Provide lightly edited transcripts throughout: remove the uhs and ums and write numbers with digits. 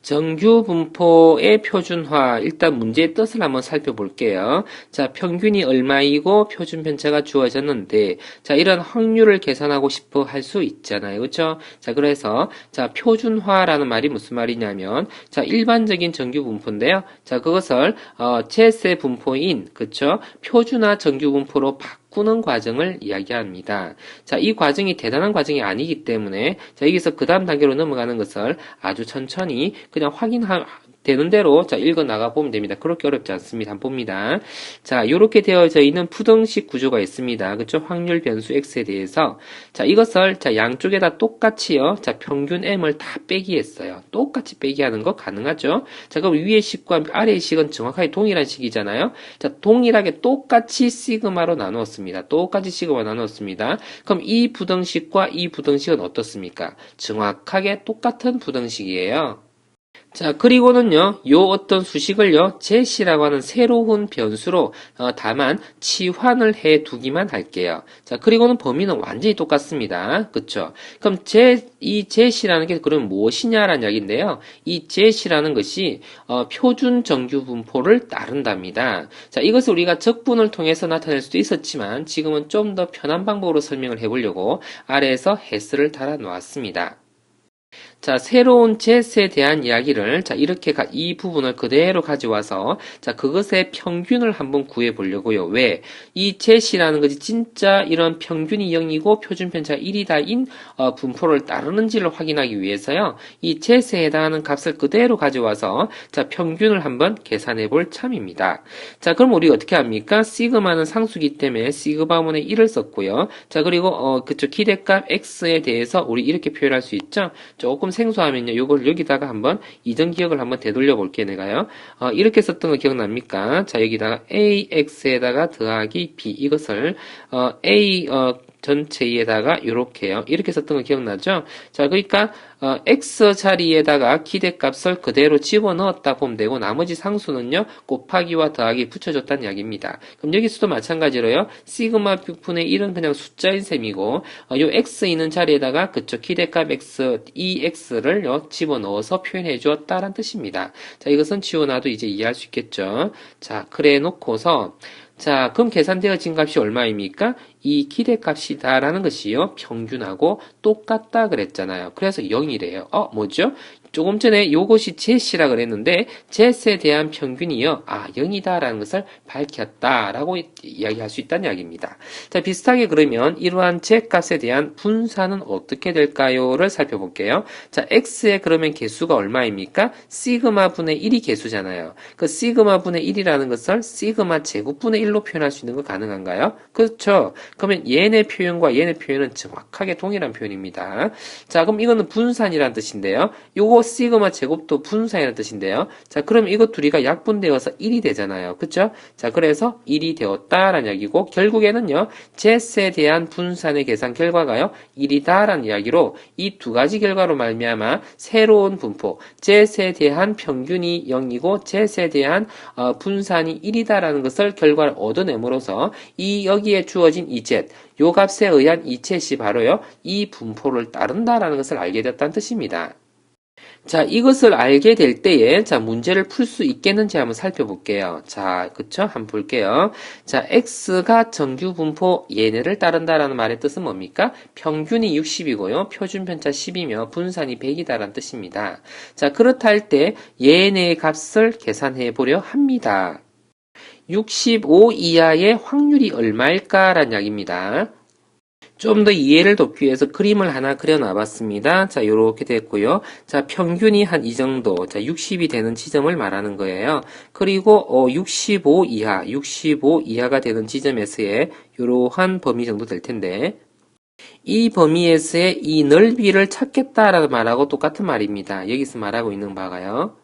정규 분포의 표준화, 일단 문제의 뜻을 한번 살펴볼게요. 자, 평균이 얼마이고 표준 편차가 주어졌는데, 자, 이런 확률을 계산하고 싶어 할 수 있잖아요. 그렇죠? 자, 그래서 자, 표준화라는 말이 무슨 말이냐면, 자, 일반적인 정규 분포인데요. 자, 그것을 제세 분포인, 그렇죠? 표준화 정규 분포로 바꾸는 과정을 이야기합니다. 자, 이 과정이 대단한 과정이 아니기 때문에 자, 여기서 그 다음 단계로 넘어가는 것을 아주 천천히 그냥 되는 대로 자 읽어 나가 보면 됩니다. 그렇게 어렵지 않습니다. 한번 봅니다. 자, 이렇게 되어져 있는 부등식 구조가 있습니다. 그렇죠? 확률 변수 x에 대해서 자, 이것을 자 양쪽에다 똑같이요. 자, 평균 m을 다 빼기 했어요. 똑같이 빼기 하는 거 가능하죠? 자, 그럼 위의 식과 아래의 식은 정확하게 동일한 식이잖아요. 자, 동일하게 똑같이 시그마로 나누었습니다. 똑같이 시그마 나누었습니다. 그럼 이 부등식과 이 부등식은 어떻습니까? 정확하게 똑같은 부등식이에요. 자, 그리고는요, 요 어떤 수식을요, 제시라고 하는 새로운 변수로 다만 치환을 해 두기만 할게요. 자, 그리고는 범위는 완전히 똑같습니다. 그쵸? 그럼 이 제시라는 게 그럼 무엇이냐라는 이야기인데요. 이 제시라는 것이 표준 정규 분포를 따른답니다. 자, 이것을 우리가 적분을 통해서 나타낼 수도 있었지만 지금은 좀 더 편한 방법으로 설명을 해보려고 아래에서 해스를 달아 놓았습니다. 자, 새로운 젯에 대한 이야기를, 자, 이렇게 이 부분을 그대로 가져와서, 자, 그것의 평균을 한번 구해 보려고요. 왜? 이 젯이라는 것이 진짜 이런 평균이 0이고 표준 편차가 1이다인 분포를 따르는지를 확인하기 위해서요. 이 젯에 해당하는 값을 그대로 가져와서, 자, 평균을 한번 계산해 볼 참입니다. 자, 그럼 우리 어떻게 합니까? 시그마는 상수기 때문에 시그마분의 1을 썼고요. 자, 그리고, 그쪽 기대값 x에 대해서 우리 이렇게 표현할 수 있죠? 조금 생소하면요, 요걸 여기다가 한번 이전 기억을 한번 되돌려 볼게요, 내가요. 이렇게 썼던 거 기억납니까? 자, 여기다가 ax에다가 더하기 b 이것을 a 전체에다가 이렇게요. 이렇게 썼던 거 기억나죠? 자, 그러니까 x 자리에다가 기대값을 그대로 집어넣었다 보면 되고 나머지 상수는요. 곱하기와 더하기 붙여줬다는 이야기입니다. 그럼 여기서도 마찬가지로요. 시그마 분의 1은 그냥 숫자인 셈이고 요 x 있는 자리에다가 그쪽 기대값 x, 이 x를 집어넣어서 표현해 주었다라는 뜻입니다. 자, 이것은 지워놔도 이제 이해할 수 있겠죠? 자, 그래 놓고서 자, 그럼 계산되어진 값이 얼마입니까? 이 기대값이다라는 것이요. 평균하고 똑같다 그랬잖아요. 그래서 0이래요. 뭐죠? 조금 전에 요것이 jet이라 그랬는데 jet에 대한 평균이요. 0이다라는 것을 밝혔다라고 이야기할 수 있다는 이야기입니다. 자, 비슷하게 그러면 이러한 jet 값에 대한 분산은 어떻게 될까요?를 살펴볼게요. 자, x의 그러면 개수가 얼마입니까? 시그마 분의 1이 개수잖아요. 그 시그마 분의 1이라는 것을 시그마 제곱 분의 1로 표현할 수 있는 거 가능한가요? 그렇죠. 그러면 얘네 표현과 얘네 표현은 정확하게 동일한 표현입니다. 자, 그럼 이거는 분산이라는 뜻인데요. 요거 시그마 제곱도 분산이라는 뜻인데요. 자, 그럼 이것 둘이가 약분되어서 1이 되잖아요. 그쵸? 자, 그래서 1이 되었다라는 이야기고, 결국에는요, jet에 대한 분산의 계산 결과가요, 1이다라는 이야기로 이 두 가지 결과로 말미암아 새로운 분포, jet에 대한 평균이 0이고, jet에 대한 분산이 1이다라는 것을 결과를 얻어냄으로써 여기에 주어진 이 jet, 요 값에 의한 이 jet이 바로요, 이 분포를 따른다라는 것을 알게 됐다는 뜻입니다. 자, 이것을 알게 될 때에, 자, 문제를 풀 수 있겠는지 한번 살펴볼게요. 자, 그쵸? 한번 볼게요. 자, x가 정규 분포 얘네를 따른다라는 말의 뜻은 뭡니까? 평균이 60이고요. 표준 편차 10이며 분산이 100이다라는 뜻입니다. 자, 그렇다 할 때 얘네의 값을 계산해 보려 합니다. 65 이하의 확률이 얼마일까라는 이야기입니다. 좀 더 이해를 돕기 위해서 그림을 하나 그려놔 봤습니다. 자, 요렇게 됐고요. 자, 평균이 한 이 정도, 자, 60이 되는 지점을 말하는 거예요. 그리고 65 이하가 되는 지점에서의 요러한 범위 정도 될 텐데, 이 범위에서의 이 넓이를 찾겠다라는 말하고 똑같은 말입니다. 여기서 말하고 있는 바가요.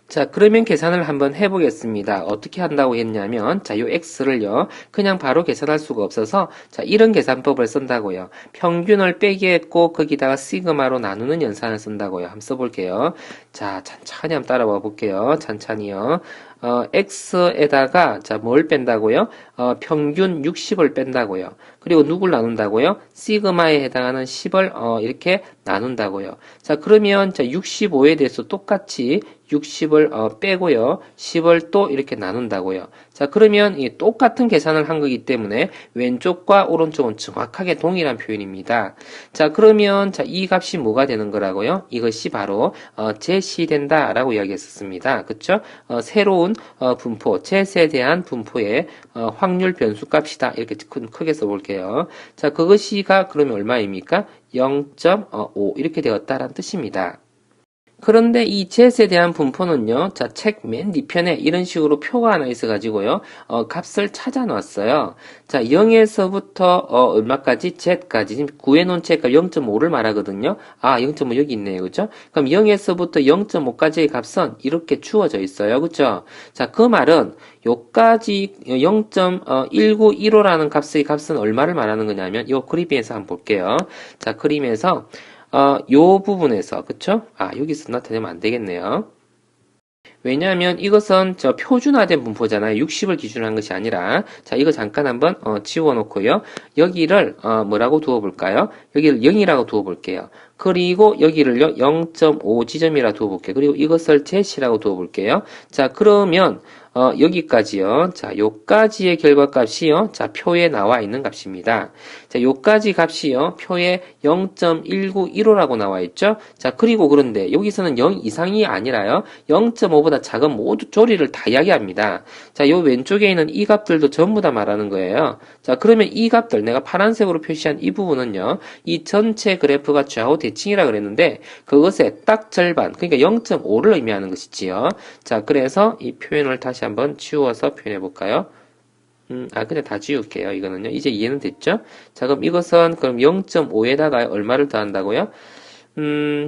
자, 그러면 계산을 한번 해보겠습니다. 어떻게 한다고 했냐면, 자, 요 x를요, 그냥 바로 계산할 수가 없어서, 자, 이런 계산법을 쓴다고요. 평균을 빼기 했고, 거기다가 시그마로 나누는 연산을 쓴다고요. 한번 써볼게요. 자, 천천히 한번 따라와 볼게요. 천천히요. x에다가, 자, 뭘 뺀다고요? 평균 60을 뺀다고요. 그리고 누굴 나눈다고요? 시그마에 해당하는 10을, 이렇게 나눈다고요. 자, 그러면, 자, 65에 대해서 똑같이 60을 빼고요. 10을 또 이렇게 나눈다고요. 자, 그러면 이 똑같은 계산을 한 거기 때문에 왼쪽과 오른쪽은 정확하게 동일한 표현입니다. 자, 그러면 자, 이 값이 뭐가 되는 거라고요? 이것이 바로 제시된다라고 이야기했었습니다. 그쵸? 새로운 분포, 제시에 대한 분포의 확률 변수 값이다. 이렇게 크게 써볼게요. 자, 그것이가 그러면 얼마입니까? 0.5 이렇게 되었다라는 뜻입니다. 그런데 이 jet에 대한 분포는요, 자, 책 맨 뒤편에 이런 식으로 표가 하나 있어가지고요, 값을 찾아 놨어요. 자, 0에서부터, 얼마까지? jet까지. 지금 구해놓은 jet값 0.5를 말하거든요. 아, 0.5 여기 있네요. 그죠? 그럼 0에서부터 0.5까지의 값은 이렇게 주어져 있어요. 그죠? 자, 그 말은, 요까지 0.1915라는 값은 얼마를 말하는 거냐면, 요 그래프에서 한번 볼게요. 자, 그림에서, 요 부분에서, 그쵸? 아, 여기서 나타내면 안 되겠네요. 왜냐하면 이것은 저 표준화된 분포잖아요. 60을 기준으로 한 것이 아니라. 자, 이거 잠깐 한번 지워놓고요. 여기를 뭐라고 두어볼까요? 여기를 0이라고 두어볼게요. 그리고 여기를요 0.5 지점이라 두어볼게요. 그리고 이것을 제시라고 두어볼게요. 자, 그러면 여기까지요. 자, 요까지의 결과값이요. 자, 표에 나와 있는 값입니다. 자, 요까지 값이요. 표에 0.1915라고 나와 있죠. 자, 그리고 그런데 여기서는 0 이상이 아니라요. 0.5보다 작은 모두 조리를 다 이야기합니다. 자, 요 왼쪽에 있는 이 값들도 전부 다 말하는 거예요. 자, 그러면 이 값들 내가 파란색으로 표시한 이 부분은요. 이 전체 그래프가 좌우 대칭이라 그랬는데 그것의 딱 절반, 그러니까 0.5를 의미하는 것이지요. 자, 그래서 이 표현을 다시 한번 지워서 표현해 볼까요? 그냥 다 지울게요. 이거는요. 이제 이해는 됐죠? 자, 그럼 이것은 그럼 0.5에다가 얼마를 더한다고요?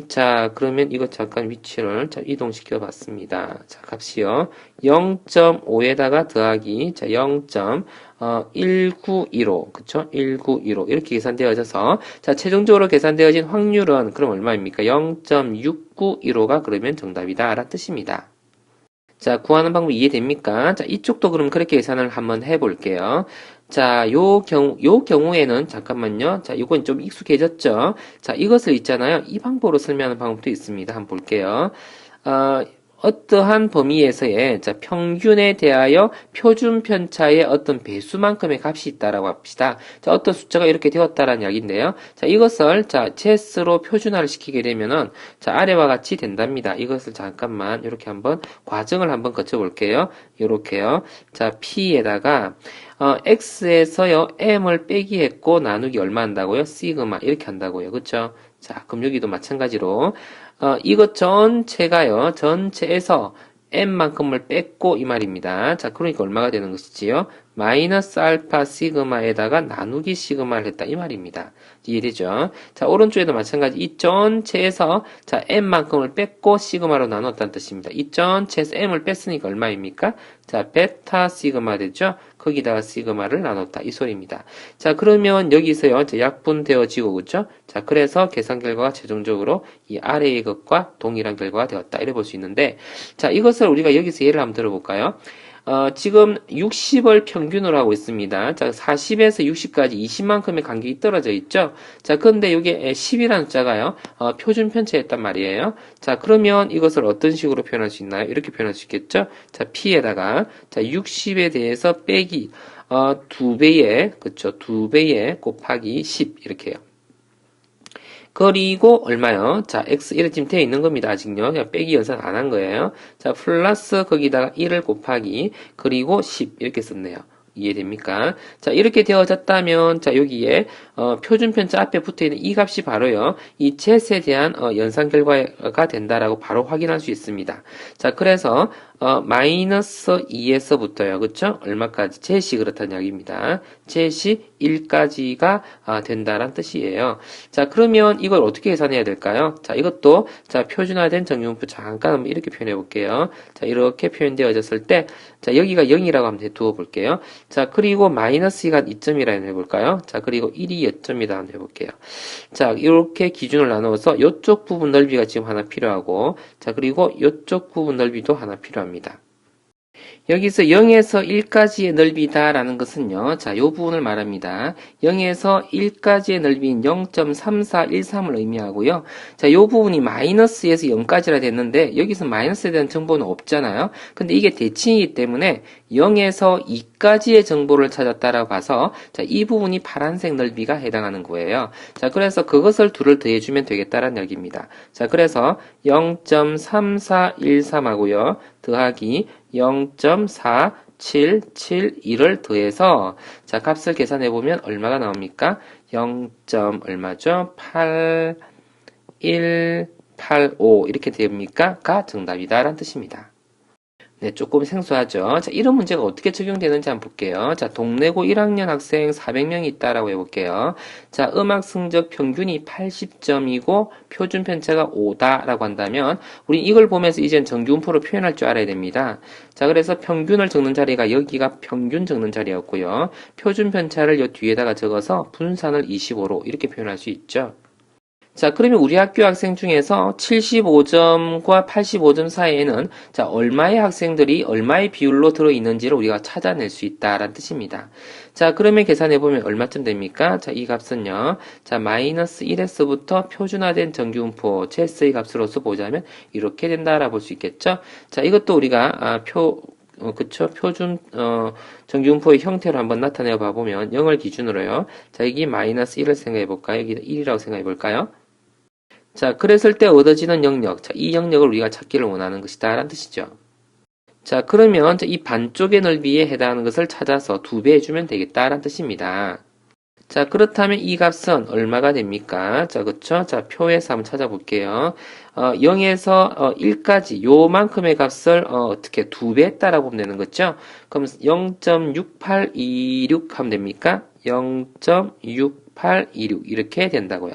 자, 그러면 이거 잠깐 위치를 이동시켜 봤습니다. 자, 값이요. 0.5에다가 더하기, 자, 0.1915, 그쵸? 1915. 이렇게 계산되어져서, 자, 최종적으로 계산되어진 확률은 그럼 얼마입니까? 0.6915가 그러면 정답이다. 라는 뜻입니다. 자, 구하는 방법 이해됩니까? 자, 이쪽도 그럼 그렇게 계산을 한번 해볼게요. 자, 요 경우에는, 잠깐만요. 자, 요건 좀 익숙해졌죠? 자, 이것을 있잖아요. 이 방법으로 설명하는 방법도 있습니다. 한번 볼게요. 어떠한 범위에서의 자, 평균에 대하여 표준 편차의 어떤 배수만큼의 값이 있다라고 합시다. 자, 어떤 숫자가 이렇게 되었다라는 이야기인데요. 자, 이것을 자, 제스로 표준화를 시키게 되면은 자, 아래와 같이 된답니다. 이것을 잠깐만 이렇게 한번 과정을 한번 거쳐 볼게요. 이렇게요. 자, p에다가 x에서요 m을 빼기 했고 나누기 얼마 한다고요? 시그마 이렇게 한다고요. 그렇죠? 자, 그럼 여기도 마찬가지로 이것 전체가요, 전체에서 n만큼을 뺐고 이 말입니다. 자, 그러니까 얼마가 되는 것이지요? 마이너스 알파 시그마에다가 나누기 시그마를 했다 이 말입니다. 이해되죠? 자, 오른쪽에도 마찬가지 이 전체에서 자 n만큼을 뺐고 시그마로 나눴다는 뜻입니다. 이 전체에서 m을 뺐으니까 얼마입니까? 자, 베타 시그마 되죠? 거기다가 시그마를 나눴다 이 소리입니다. 자, 그러면 여기서요 약분되어지고 그죠? 자, 그래서 계산 결과가 최종적으로 이 아래의 것과 동일한 결과가 되었다 이래 볼 수 있는데, 자, 이것을 우리가 여기서 예를 한번 들어볼까요? 지금 60을 평균으로 하고 있습니다. 자, 40에서 60까지 20만큼의 간격이 떨어져 있죠? 자, 근데 이게 10이라는 숫자가요, 표준 편차였단 말이에요. 자, 그러면 이것을 어떤 식으로 표현할 수 있나요? 이렇게 표현할 수 있겠죠? 자, P에다가, 자, 60에 대해서 빼기, 2배에, 그쵸? 2배에 곱하기 10, 이렇게 해요. 그리고 얼마요? 자, x 이렇게 지금 되어 있는 겁니다. 아직요. 그냥 빼기 연산 안 한 거예요. 자, 플러스 거기다가 1을 곱하기 그리고 10 이렇게 썼네요. 이해됩니까? 자, 이렇게 되어졌다면, 자, 여기에, 표준 편차 앞에 붙어 있는 이 값이 바로요, 이 zet에 대한, 연산 결과가 된다라고 바로 확인할 수 있습니다. 자, 그래서, 마이너스 2에서부터요, 그쵸? 얼마까지? zet이 그렇다는 이야기입니다. zet이 1까지가 된다란 뜻이에요. 자, 그러면 이걸 어떻게 계산해야 될까요? 자, 이것도, 자, 표준화된 정리분포 잠깐 한번 이렇게 표현해 볼게요. 자, 이렇게 표현되어졌을 때, 자, 여기가 0이라고 한번 두어 볼게요. 자, 그리고 마이너스 2가 2점이라 해볼까요? 자, 그리고 1이 0점이다 한번 해볼게요. 자, 이렇게 기준을 나누어서 이쪽 부분 넓이가 지금 하나 필요하고, 자, 그리고 이쪽 부분 넓이도 하나 필요합니다. 여기서 0에서 1까지의 넓이다라는 것은요. 자, 요 부분을 말합니다. 0에서 1까지의 넓이인 0.3413을 의미하고요. 자, 요 부분이 마이너스에서 0까지라 됐는데 여기서 마이너스에 대한 정보는 없잖아요. 근데 이게 대칭이기 때문에 0에서 2까지의 정보를 찾았다라고 봐서 자, 이 부분이 파란색 넓이가 해당하는 거예요. 자, 그래서 그것을 둘을 더해주면 되겠다라는 얘기입니다. 자, 그래서 0.3413하고요. 더하기 0.4772를 더해서 자, 값을 계산해 보면 얼마가 나옵니까? 0. 얼마죠? 8185 이렇게 됩니까? 가 정답이다라는 뜻입니다. 네, 조금 생소하죠. 자, 이런 문제가 어떻게 적용되는지 한번 볼게요. 자, 동래고 1학년 학생 400명이 있다라고 해볼게요. 자, 음악 성적 평균이 80점이고 표준 편차가 5다라고 한다면 우리 이걸 보면서 이젠 정규분포로 표현할 줄 알아야 됩니다. 자, 그래서 평균을 적는 자리가 여기가 평균 적는 자리였고요. 표준 편차를 요 뒤에다가 적어서 분산을 25로 이렇게 표현할 수 있죠. 자, 그러면 우리 학교 학생 중에서 75점과 85점 사이에는 자, 얼마의 학생들이 얼마의 비율로 들어있는지를 우리가 찾아낼 수 있다라는 뜻입니다. 자, 그러면 계산해보면 얼마쯤 됩니까? 자, 이 값은요. 자, 마이너스 1에서부터 표준화된 정규분포 최S의 값으로서 보자면 이렇게 된다라고 볼 수 있겠죠? 자, 이것도 우리가 그쵸. 정규분포의 형태로 한번 나타내 봐보면 0을 기준으로요. 자, 여기 마이너스 1을 생각해 볼까요? 여기 1이라고 생각해 볼까요? 자, 그랬을 때 얻어지는 영역. 자, 이 영역을 우리가 찾기를 원하는 것이다. 라는 뜻이죠. 자, 그러면 이 반쪽의 넓이에 해당하는 것을 찾아서 2배 해주면 되겠다. 라는 뜻입니다. 자, 그렇다면 이 값은 얼마가 됩니까? 자, 그쵸? 자, 표에서 한번 찾아볼게요. 0에서 1까지 요만큼의 값을 어떻게 2배 했다라고 보면 되는 거죠? 그럼 0.6826 하면 됩니까? 0.6826 이렇게 된다고요.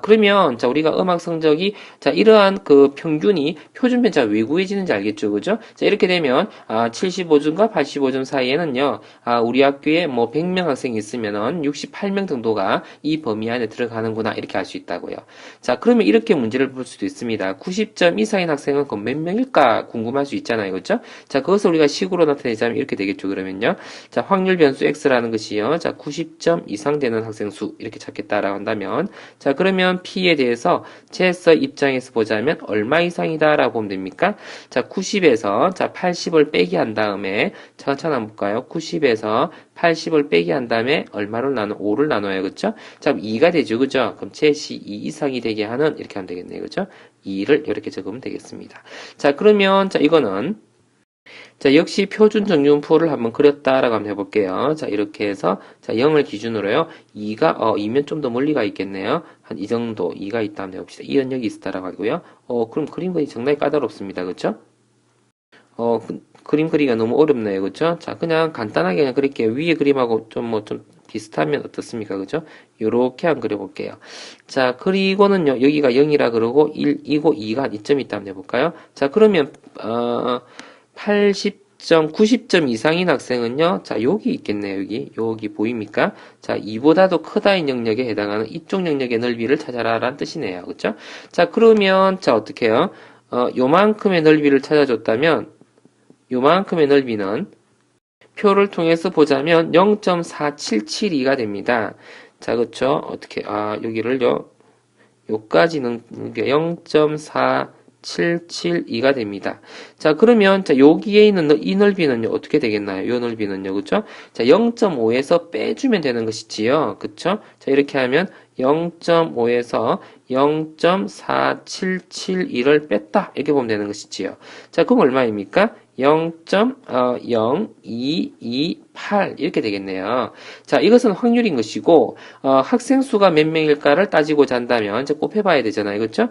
그러면 자, 우리가 음악 성적이 자, 이러한 그 평균이 표준 편차가 왜 구해지는지 알겠죠? 그죠? 자, 이렇게 되면 75점과 85점 사이에는요. 우리 학교에 뭐 100명 학생이 있으면은 68명 정도가 이 범위 안에 들어가는구나 이렇게 알 수 있다고요. 자, 그러면 이렇게 문제를 볼 수도 있습니다. 90점 이상인 학생은 그럼 몇 명일까 궁금할 수 있잖아요. 그죠? 자, 그것을 우리가 식으로 나타내자면 이렇게 되겠죠. 그러면요. 자, 확률 변수 x라는 것이요. 자, 90점 이상 되는 학생 수 이렇게 찾겠다라고 한다면 자, 그러면 P에 대해서 제서 입장에서 보자면 얼마 이상이다라고 보면 됩니까? 자, 90에서 자, 80을 빼기 한 다음에 천천히 한번 볼까요? 90에서 80을 빼기 한 다음에 얼마를 5를 나눠요. 그죠? 자, 그럼 2가 되죠. 그죠? 그럼 제시 2 이상이 되게 하는 이렇게 하면 되겠네요. 그죠? 2를 이렇게 적으면 되겠습니다. 자, 그러면 자, 이거는 자, 역시 표준 정규분포를 한번 그렸다라고 한번 해볼게요. 자, 이렇게 해서, 자, 0을 기준으로요. 2가, 2면 좀 더 멀리가 있겠네요. 한 이 정도, 2가 있다 한번 해봅시다. 이 연역이 있다라고 하고요. 그럼 그림 그리기 정말 까다롭습니다. 그쵸? 그림 그리기가 너무 어렵네요. 그쵸? 자, 그냥 간단하게 그냥 그릴게요. 위에 그림하고 좀 비슷하면 어떻습니까? 그죠? 요렇게 한번 그려볼게요. 자, 그리고는요, 여기가 0이라 그러고 1이고 2가 한 2점이 있다 한번 해볼까요? 자, 그러면, 80점, 90점 이상인 학생은요, 자, 여기 있겠네요, 여기 보입니까? 자, 이보다도 크다인 영역에 해당하는 이쪽 영역의 넓이를 찾아라, 라는 뜻이네요. 그쵸? 자, 그러면, 자, 어떻게 해요? 요만큼의 넓이를 찾아줬다면, 요만큼의 넓이는 표를 통해서 보자면 0.4772가 됩니다. 자, 그쵸? 어떻게, 여기를요, 요까지는 0.4772가 됩니다. 자, 그러면, 자, 여기에 있는 이 넓이는요, 어떻게 되겠나요? 요 넓이는요, 그쵸? 자, 0.5에서 빼주면 되는 것이지요. 그쵸? 자, 이렇게 하면 0.5에서 0.4772를 뺐다. 이렇게 보면 되는 것이지요. 자, 그럼 얼마입니까? 0.0228 이렇게 되겠네요. 자, 이것은 확률인 것이고 학생 수가 몇 명일까를 따지고자 한다면 이제 곱해봐야 되잖아요, 그렇죠?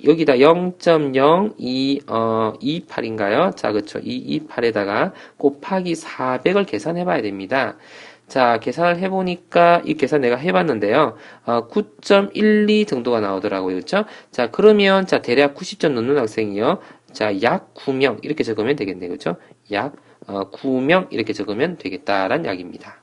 여기다 0.0228인가요? 자, 그렇죠. 228에다가 곱하기 400을 계산해봐야 됩니다. 자, 계산을 해보니까, 이 계산 내가 해봤는데요. 9.12 정도가 나오더라고요. 그쵸? 자, 그러면, 자, 대략 90점 넘는 학생이요. 자, 약 9명. 이렇게 적으면 되겠네요. 그쵸? 약 9명. 이렇게 적으면 되겠다라는 이야기입니다.